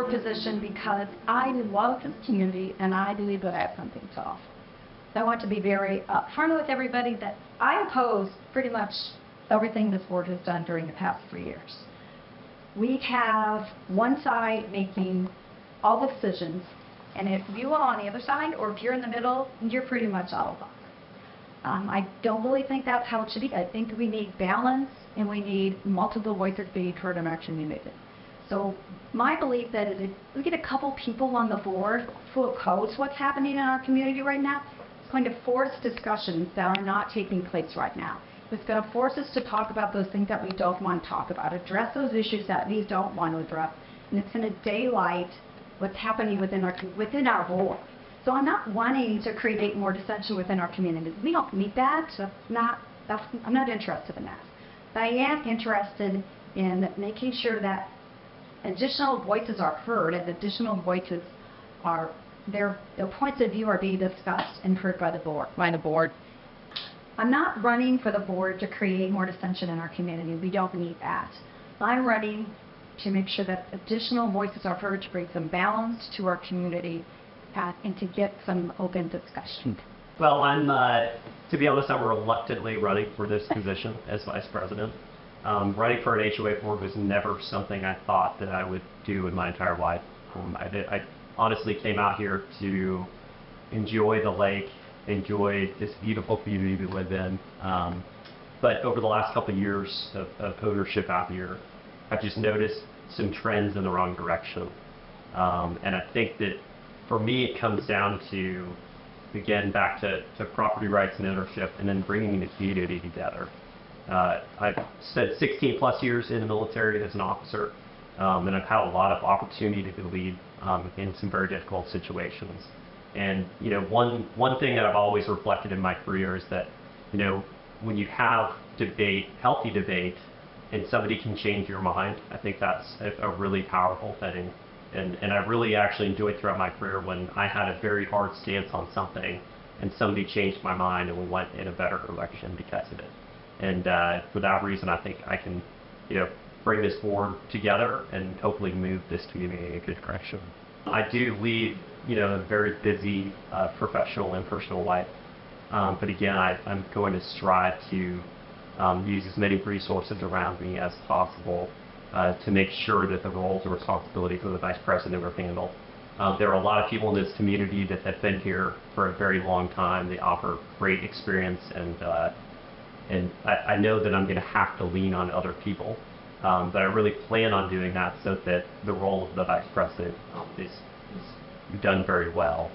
board position because I love this community and I believe that I have something to offer. So I want to be very upfront with everybody that I oppose pretty much everything this board has done during the past 3 years. We have one side making all the decisions, and if you are on the other side or if you're in the middle, you're pretty much out of luck. I don't really think that's how it should be. I think we need balance and we need multiple voices being heard in our community. So my belief that is if we get a couple people on the board who oppose what's happening in our community right now, it's going to force discussions that are not taking place right now. It's going to force us to talk about those things that we don't want to talk about, address those issues that we don't want to address, and it's going to daylight what's happening within our board. So I'm not wanting to create more dissension within our community. We don't need that. I'm not interested in that. But I am interested in making sure that additional voices are heard and additional voices are their points of view are being discussed and heard by the board. I'm not running for the board to create more dissension in our community. We don't need that. I'm running to make sure that additional voices are heard to bring some balance to our community and to get some open discussion. Well, to be honest, I'm reluctantly running for this position as vice president. Running for an HOA board was never something I thought that I would do in my entire life. I honestly came out here to enjoy the lake, enjoy this beautiful community we live in. But over the last couple of years of ownership out here, I've just noticed some trends in the wrong direction. And I think that for me, it comes down to, again, back to property rights and ownership and then bringing the community together. I've spent 16 plus years in the military as an officer, and I've had a lot of opportunity to lead in some very difficult situations. And one thing that I've always reflected in my career is that when you have debate, healthy debate, and somebody can change your mind, I think that's a really powerful thing. And I really actually enjoyed throughout my career when I had a very hard stance on something and somebody changed my mind and we went in a better direction because of it. And for that reason, I think I can bring this board together and hopefully move this community in a good direction. I do lead a very busy professional and personal life. But again, I'm going to strive to use as many resources around me as possible to make sure that the roles and responsibilities of the vice president are handled. There are a lot of people in this community that have been here for a very long time. They offer great experience, and I know that I'm going to have to lean on other people. But I really plan on doing that so that the role of the vice president is done very well.